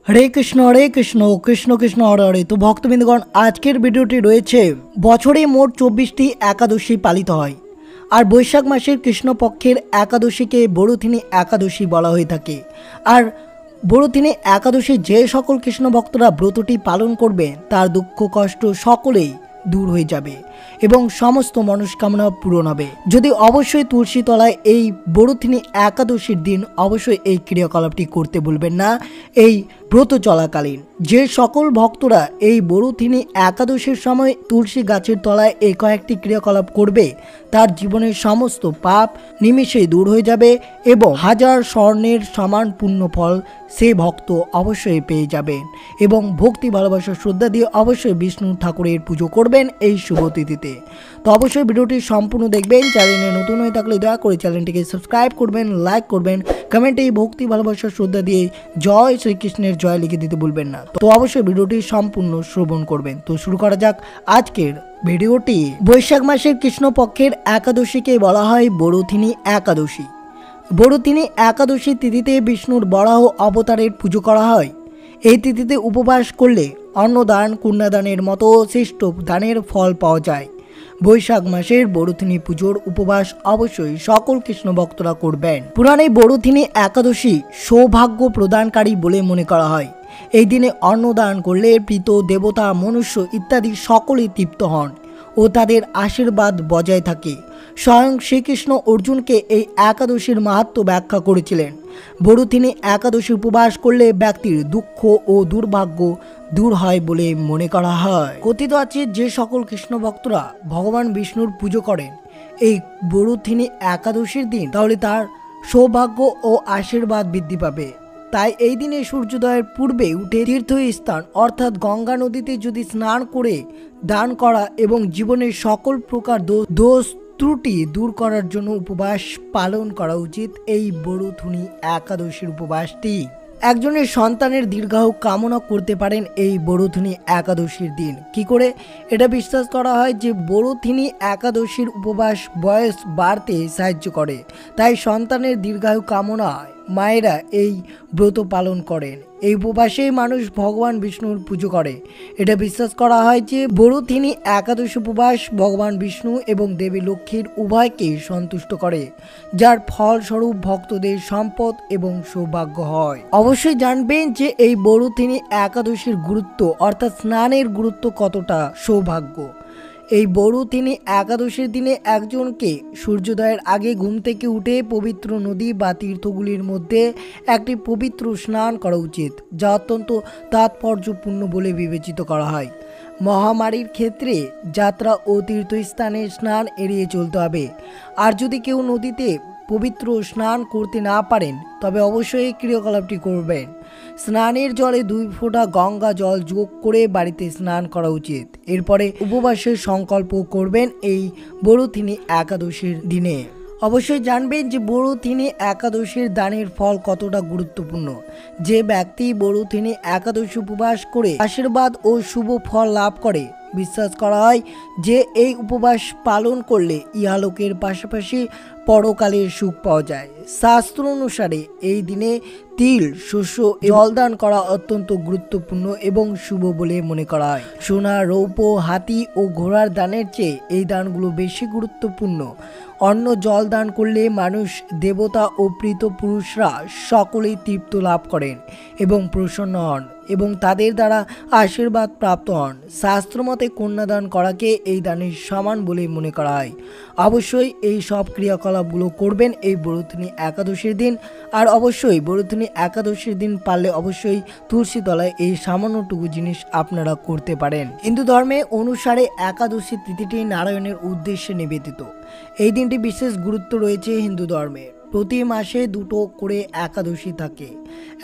হরে কৃষ্ণ কৃষ্ণ কৃষ্ণ হরে হরে। তো ভক্তবৃন্দগণ, আজকের ভিডিওটি রয়েছে বছরে মোট 24টি একাদশী পালিত হয়। আর বৈশাখ মাসের কৃষ্ণপক্ষের একাদশীকে বড়থিনী একাদশী বলা হয়ে থাকে। আর বড়থিনী একাদশী যে সকল কৃষ্ণ ভক্তরা ব্রতটি পালন করবে তার দুঃখ কষ্ট সকলেই দূর হয়ে যাবে এবং সমস্ত মনস্কামনা পূরণ হবে। যদি অবশ্যই তুলসী তলায় এই বড়থিনী একাদশীর দিন অবশ্যই এই ক্রিয়াকলাপটি করতে ভুলবেন না। এই ব্রত চলাকালীন যে সকল ভক্তরা এই বড়থিনী একাদশীর সময় তুলসী গাছের তলায় এই কয়েকটি ক্রিয়াকলাপ করবে তার জীবনের সমস্ত পাপ নিমেষেই দূর হয়ে যাবে এবং হাজার স্বর্ণের সমান পুণ্য ফল সে ভক্ত অবশ্যই পেয়ে যাবেন। এবং ভক্তি ভালোবাসা শ্রদ্ধা দিয়ে অবশ্যই বিষ্ণু ঠাকুরের পুজো করবেন এই শুভ তিথিতে। তো অবশ্যই ভিডিওটি সম্পূর্ণ দেখবেন। চ্যানেলে নতুন হয়ে থাকলে দয়া করে চ্যানেলটিকে সাবস্ক্রাইব করবেন, লাইক করবেন, কমেন্টে এই ভক্তি ভালোবাসা শ্রদ্ধা দিয়ে জয় শ্রীকৃষ্ণের জয় লিখে দিতে ভুলবেন না। তো অবশ্যই ভিডিওটি সম্পূর্ণ শ্রবণ করবেন। তো শুরু করা যাক আজকের ভিডিওটি। বৈশাখ মাসের কৃষ্ণপক্ষের একাদশীকে বলা হয় বড়থিনী একাদশী। বড়থিনী একাদশী তিথিতে বিষ্ণুর বরাহ অবতারের পুজো করা হয়। এই তিথিতে উপবাস করলে অন্নদান কন্যাদানের মতো শ্রেষ্ঠ দানের ফল পাওয়া যায়। বৈশাখ মাসের বড়থিনী পুজোর উপবাস অবশ্যই সকল কৃষ্ণ ভক্তরা করবেন। পুরাণে বড়থিনী একাদশী সৌভাগ্য প্রদানকারী বলে মনে করা হয়। এই দিনে অন্নদান করলে প্রীত দেবতা মনুষ্য ইত্যাদি সকলেই তৃপ্ত হন ও তাদের আশীর্বাদ বজায় থাকে। স্বয়ং শ্রীকৃষ্ণ অর্জুনকে এই একাদশীর মাহাত্ম্য ব্যাখ্যা করেছিলেন। বড়থিনী একাদশী উপবাস করলে ব্যক্তির দুঃখ ও দুর্ভাগ্য দূর হয় বলে মনে করা হয়। কথিত আছে যে সকল কৃষ্ণ ভক্তরা ভগবান বিষ্ণুর পুজো করেন এই বড়থিনী একাদশীর দিন তাহলে তার সৌভাগ্য ও আশীর্বাদ বৃদ্ধি পাবে। তাই এই দিনে সূর্যোদয়ের পূর্বে উঠে তীর্থস্থান অর্থাৎ গঙ্গা নদীতে যদি স্নান করে দান করা এবং জীবনের সকল প্রকার দোষ ত্রুটি দূর করার জন্য উপবাস পালন করা উচিত। এই বড়থিনী একাদশীর উপবাসটি একজনের সন্তানের দীর্ঘায়ু কামনা করতে পারেন এই বড়থিনী একাদশীর দিন। কি করে? এটা বিশ্বাস করা হয় যে বড়থিনী একাদশীর উপবাস বয়স বাড়তে সাহায্য করে। তাই সন্তানের দীর্ঘায়ু কামনায় মায়েরা এই ব্রত পালন করেন। এই উপবাসেই মানুষ ভগবান বিষ্ণুর পুজো করে। এটা বিশ্বাস করা হয় যে বড়থিনী একাদশী উপবাস ভগবান বিষ্ণু এবং দেবী লক্ষ্মীর উভয়কে সন্তুষ্ট করে, যার ফলস্বরূপ ভক্তদের সম্পদ এবং সৌভাগ্য হয়। অবশ্যই জানবেন যে এই বড়থিনী একাদশীর গুরুত্ব অর্থাৎ স্নানের গুরুত্ব কতটা সৌভাগ্য। এই বড়থিনী একাদশীর দিনে একজনকে সূর্যোদয়ের আগে ঘুম থেকে উঠে পবিত্র নদী বা তীর্থগুলির মধ্যে একটি পবিত্র স্নান করা উচিত, যা অত্যন্ত তাৎপর্যপূর্ণ বলে বিবেচিত করা হয়। মহামারীর ক্ষেত্রে যাত্রা ও তীর্থস্থানে স্নান এড়িয়ে চলতে হবে। আর যদি কেউ নদীতে পবিত্র স্নান করতে না পারেন তবে অবশ্যই এই ক্রিয়াকলাপটি করবেন। স্নানের জলে 2 ফোঁটা গঙ্গা জল যোগ করে বাড়িতে স্নান করা উচিত। এরপরে উপবাসের সংকল্প করবেন এই বড়থিনী একাদশীর দিনে। অবশ্যই জানবেন যে বড়থিনী একাদশীর দানের ফল কতটা গুরুত্বপূর্ণ। যে ব্যক্তি বড়থিনী একাদশী উপবাস করে আশীর্বাদ ও শুভ ফল লাভ করে, বিশ্বাস করা হয় যে এই উপবাস পালন করলে ইহলোকের পাশাপাশি পরকালের সুখ পাওয়া যায়। শাস্ত্র অনুসারে এই দিনে তিল শস্য জলদান করা অত্যন্ত গুরুত্বপূর্ণ এবং শুভ বলে মনে করা হয়। সোনা রৌপ্য হাতি ও ঘোড়ার দানের চেয়ে এই দানগুলো বেশি গুরুত্বপূর্ণ। অন্ন জল দান করলে মানুষ দেবতা ও প্রীত পুরুষরা সকলেই তৃপ্ত লাভ করেন এবং প্রসন্ন হন এবং তাদের দ্বারা আশীর্বাদ প্রাপ্ত হন। শাস্ত্রমতে কন্যাদান করাকে এই দানের সমান বলে মনে করা হয়। অবশ্যই এই সব ক্রিয়াকলাপগুলো করবেন এই বড়থিনী একাদশীর দিন। আর অবশ্যই বড়থিনী একাদশীর দিন পারলে অবশ্যই তুলসী তলায় এই সামান্যটুকু জিনিস আপনারা করতে পারেন। হিন্দু ধর্মে অনুসারে একাদশী তিথিটি নারায়ণের উদ্দেশ্যে নিবেদিত। এই দিনটি বিশেষ গুরুত্ব রয়েছে হিন্দু ধর্মে। প্রতি মাসে 2টো করে একাদশী থাকে।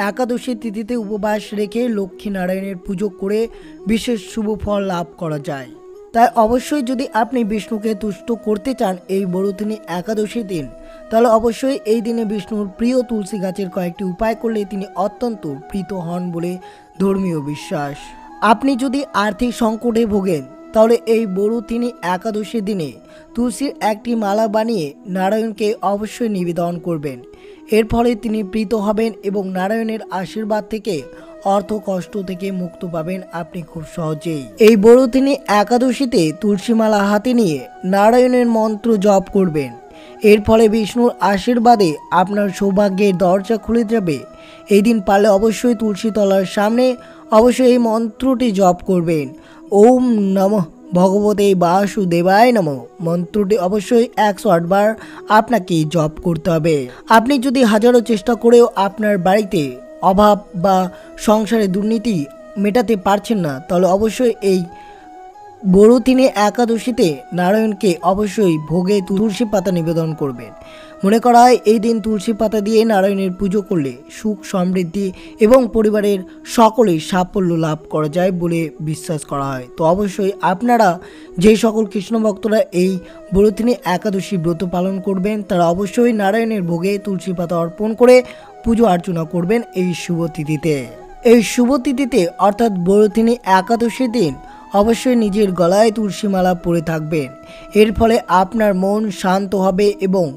একাদশী তিথিতে উপবাস রেখে লক্ষ্মী নারায়ণের পুজো করে বিশেষ শুভ ফল লাভ করা যায়। তাই অবশ্যই যদি আপনি বিষ্ণুকে তুষ্ট করতে চান এই বড়থিনী একাদশী দিন, তাহলে অবশ্যই এই দিনে বিষ্ণুর প্রিয় তুলসী গাছের কয়েকটি উপায় করলে তিনি অত্যন্ত প্রীত হন বলে ধর্মীয় বিশ্বাস। আপনি যদি আর্থিক সংকটে ভোগেন তাহলে এই বড়ুতিনি একাদশী দিনে তুলসীর একটি মালা বানিয়ে নারায়ণকে অবশ্যই নিবেদন করবেন। এর ফলে তিনি প্রীত হবেন এবং নারায়ণের আশীর্বাদ থেকে অর্থ কষ্ট থেকে মুক্ত পাবেন আপনি খুব সহজেই। এই বড়ুতিনি একাদশীতে তুলসী মালা হাতে নিয়ে নারায়ণের মন্ত্র জপ করবেন। এর ফলে বিষ্ণুর আশীর্বাদে আপনার সৌভাগ্যের দরজা খুলে যাবে। এই দিন পারলে অবশ্যই তুলসী তলার সামনে অবশ্যই এই মন্ত্রটি জপ করবেন। ওম নমঃ ভগবতে বাসুদেবায় নমঃ। মন্ত্রটি অবশ্যই 108 বার আপনাকে জপ করতে হবে। আপনি যদি হাজারো চেষ্টা করেও আপনার বাড়িতে অভাব বা সংসারে দুর্নীতি মেটাতে পারছেন না, তাহলে অবশ্যই এই বড়ুতিনি একাদশীতে নারায়ণকে অবশ্যই ভোগে তুলসী পাতা নিবেদন করবেন। মনে করা হয় এই দিন তুলসী পাতা দিয়ে নারায়ণের পুজো করলে সুখ সমৃদ্ধি এবং পরিবারের সকলেই সাফল্য লাভ করা যায় বলে বিশ্বাস করা হয়। তো অবশ্যই আপনারা যেই সকল কৃষ্ণ ভক্তরা এই বড়ুতিনি একাদশী ব্রত পালন করবেন তারা অবশ্যই নারায়ণের ভোগে তুলসী পাতা অর্পণ করে পুজো অর্চনা করবেন এই শুভ তিথিতে। এই শুভ তিথিতে অর্থাৎ বড়ুতিনি একাদশীর দিন অবশ্যই নিজের গলায় তুলসী মালা পরে থাকবেন। এর ফলে আপনার মন শান্ত হবে এবং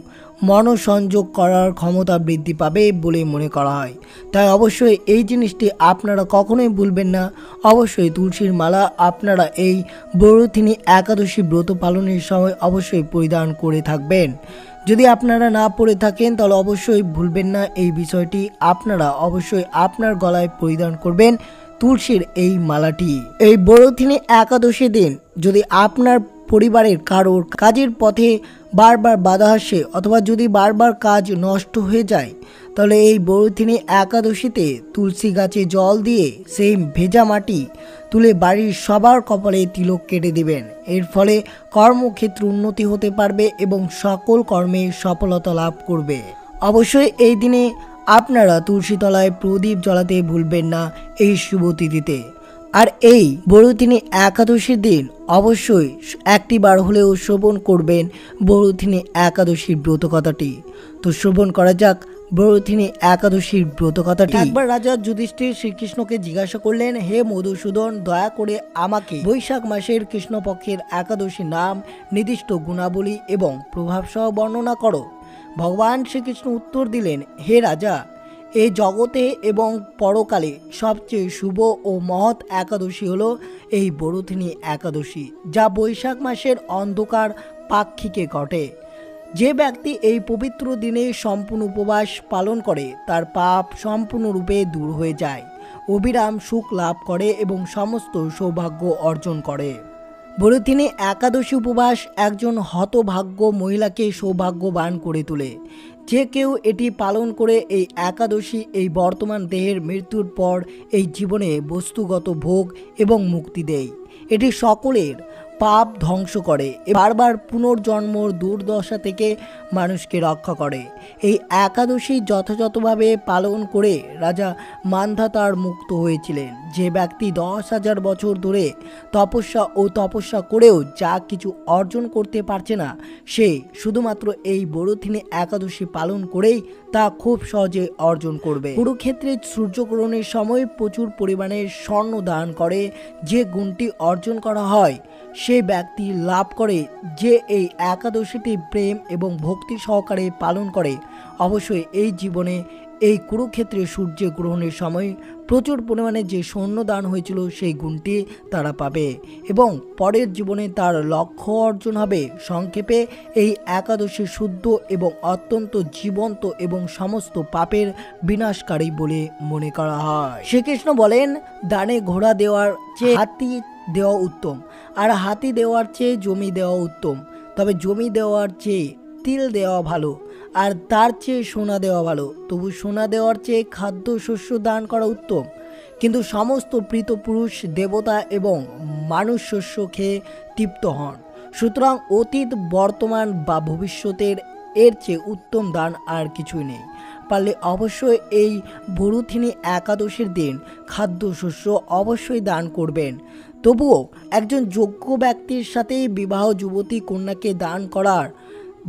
মনোসংযোগ করার ক্ষমতা বৃদ্ধি পাবে বলে মনে করা হয়। তাই অবশ্যই এই জিনিসটি আপনারা কখনোই ভুলবেন না। অবশ্যই তুলসীর মালা আপনারা এই বড়ুতিনি একাদশী ব্রত পালনের সময় অবশ্যই পরিধান করে থাকবেন। যদি আপনারা না পরে থাকেন তাহলে অবশ্যই ভুলবেন না এই বিষয়টি, আপনারা অবশ্যই আপনার গলায় পরিধান করবেন তুলসীর এই মালাটি। এই বড়ুতিনি একাদশী দিন যদি আপনার পরিবারের কারোর কাজের পথে বারবার বাধা আসে অথবা যদি বারবার কাজ নষ্ট হয়ে যায়, তাহলে এই বড়ুতিনি একাদশীতে তুলসী গাছে জল দিয়ে সেই ভেজা মাটি তুলে বাড়ির সবার কপালে তিলক কেটে দেবেন। এর ফলে কর্মক্ষেত্রে উন্নতি হতে পারবে এবং সকল কর্মে সফলতা লাভ করবে। অবশ্যই এই দিনে আপনারা তুলসী তলায় প্রদীপ জ্বালাতে ভুলবেন না এই শুভ তিথিতে। আর এই বড়ুতিনি একাদশীর দিন অবশ্যই একটি বার হলেও শ্রবণ করবেন বড়ুতিনি একাদশীর ব্রত কথাটি। তো শ্রবণ করা যাক বড়ুতিনি একাদশীর ব্রত কথাটি। একবার রাজা যুধিষ্ঠির শ্রীকৃষ্ণকে জিজ্ঞাসা করলেন, হে মধুসূদন, দয়া করে আমাকে বৈশাখ মাসের কৃষ্ণপক্ষের একাদশী নাম, নির্দিষ্ট গুণাবলী এবং প্রভাবসহ বর্ণনা করো। ভগবান শ্রীকৃষ্ণ উত্তর দিলেন, হে রাজা, এই জগতে এবং পরকালে সবচেয়ে শুভ ও মহৎ একাদশী হলো এই বড়ুতিনি একাদশী, যা বৈশাখ মাসের অন্ধকার পাক্ষিকে ঘটে। যে ব্যক্তি এই পবিত্র দিনে সম্পূর্ণ উপবাস পালন করে তার পাপ সম্পূর্ণরূপে দূর হয়ে যায়, অবিরাম সুখ লাভ করে এবং সমস্ত সৌভাগ্য অর্জন করে। বড়ুতিনি একাদশী উপবাস একজন হতভাগ্য মহিলাকে সৌভাগ্যবান করে তোলে। যে কেউ এটি পালন করে এই একাদশী এই বর্তমান দেহের মৃত্যুর পর এই জীবনে বস্তুগত ভোগ এবং মুক্তি দেয়। এটি সকলের পাপ ধ্বংস করে, বারবার পুনর্জন্মর দুর্দশা থেকে মানুষকে রক্ষা করে। এই একাদশী যথাযথভাবে পালন করে রাজা মান্ধাতার মুক্ত হয়েছিলেন। যে ব্যক্তি 10,000 বছর ধরে তপস্যা করেও যা কিছু অর্জন করতে পারছে না, সে শুধুমাত্র এই বড়ুতিনি একাদশী পালন করেই তা খুব সহজে অর্জন করবে। কুরুক্ষেত্রে সূর্যগ্রহণের সময় প্রচুর পরিমাণে স্বর্ণ দান করে যে গুণটি অর্জন করা হয় সে ব্যক্তি লাভ করে। যে এই একাদশীটি প্রেম এবং ভক্তি সহকারে পালন করে অবশ্যই এই জীবনে এই কুরুক্ষেত্রে সূর্য গ্রহণের সময় প্রচুর পরিমাণে যে সৈন্য দান হয়েছিল সেই গুণটি তারা পাবে এবং পরের জীবনে তার লক্ষ্য অর্জন হবে। সংক্ষেপে এই একাদশী শুদ্ধ এবং অত্যন্ত জীবন্ত এবং সমস্ত পাপের বিনাশকারী বলে মনে করা হয়। শ্রীকৃষ্ণ বলেন, দানে ঘোড়া দেওয়ার চেয়ে হাতি দেওয়া উত্তম, আর হাতি দেওয়ার চেয়ে জমি দেওয়া উত্তম। তবে জমি দেওয়ার চেয়ে তিল দেওয়া ভালো, আর তার চেয়ে সোনা দেওয়া ভালো। তবু সোনা দেওয়ার চেয়ে খাদ্য শস্য দান করা উত্তম। কিন্তু সমস্ত প্রীত পুরুষ দেবতা এবং মানুষ শস্য খেয়ে তৃপ্ত হন। সুতরাং অতীত, বর্তমান বা ভবিষ্যতের এর চেয়ে উত্তম দান আর কিছুই নেই। পারলে অবশ্যই এই বড়ুতিনি একাদশীর দিন খাদ্যশস্য অবশ্যই দান করবেন। তবুও একজন যোগ্য ব্যক্তির সাথে বিবাহ যুবতী কন্যাকে দান করার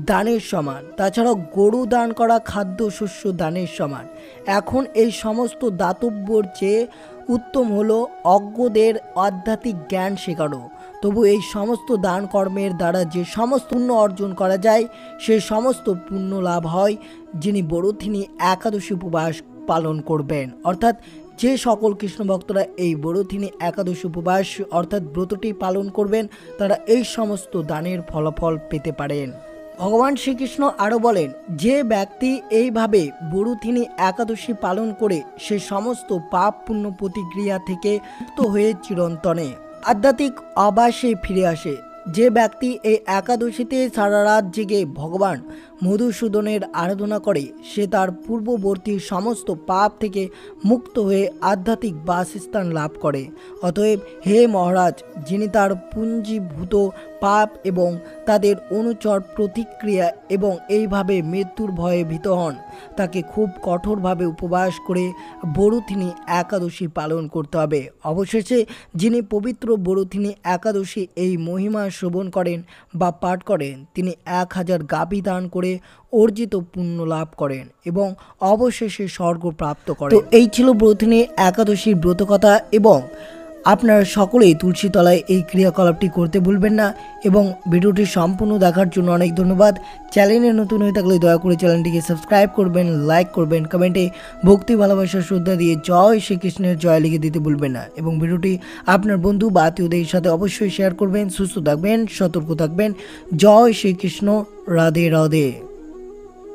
দানের সমান। তাছাড়াও গরু দান করা খাদ্যশস্য দানের সমান। এখন এই সমস্ত দাতব্যর চেয়ে উত্তম হলো অজ্ঞদের আধ্যাত্মিক জ্ঞান শেখানো। তবু এই সমস্ত দান কর্মের দ্বারা যে সমস্ত পুণ্য অর্জন করা যায় সে সমস্ত পুণ্য লাভ হয় যিনি বরুথিনী একাদশী উপবাস পালন করবেন। অর্থাৎ যে সকল কৃষ্ণ ভক্তরা এই বরুথিনী একাদশী উপবাস অর্থাৎ ব্রতটি পালন করবেন তারা এই সমস্ত দানের ফলাফল পেতে পারেন। ভগবান শ্রীকৃষ্ণ আরও বলেন, যে ব্যক্তি এইভাবে বরুথিনী একাদশী পালন করে সে সমস্ত পাপ পুণ্য প্রতিক্রিয়া থেকে মুক্ত হয়ে চিরন্তনে আধ্যাত্মিক আবাসে ফিরে আসে। যে ব্যক্তি এই একাদশীতে সারা রাত জেগে ভগবান মধুসূদনের আরাধনা করে সে তার পূর্ববর্তী সমস্ত পাপ থেকে মুক্ত হয়ে আধ্যাত্মিক বাসস্থান লাভ করে। অতএব হে মহারাজ, যিনি তার পুঞ্জীভূত পাপ এবং তাদের অনুচর প্রতিক্রিয়া এবং এইভাবে মৃত্যুর ভয়ে ভীত হন তাকে খুব কঠোরভাবে উপবাস করে বরুথিনী একাদশী পালন করতে হবে। অবশেষে যিনি পবিত্র বরুথিনী একাদশী এই মহিমা শ্রবণ করেন বা পাঠ করেন তিনি 1000 গাভী দান করে অর্জিত পুণ্য লাভ করেন এবং অবশেষে স্বর্গ প্রাপ্ত করেন। তো এই ছিল বরুথিনী একাদশীর ব্রতকথা এবং আপনারা সকলেই তুলসী তলায় এই ক্রিয়াকলাপটি করতে ভুলবেন না। এবং ভিডিওটি সম্পূর্ণ দেখার জন্য অনেক ধন্যবাদ। চ্যানেলে নতুন হয়ে থাকলে দয়া করে চ্যানেলটিকে সাবস্ক্রাইব করবেন, লাইক করবেন, কমেন্টে ভক্তি ভালোবাসা শ্রদ্ধা দিয়ে জয় শ্রীকৃষ্ণের জয় লিখে দিতে ভুলবেন না এবং ভিডিওটি আপনার বন্ধু বা আত্মীয়দের সাথে অবশ্যই শেয়ার করবেন। সুস্থ থাকবেন, সতর্ক থাকবেন। জয় শ্রীকৃষ্ণ, রাধে রাধে।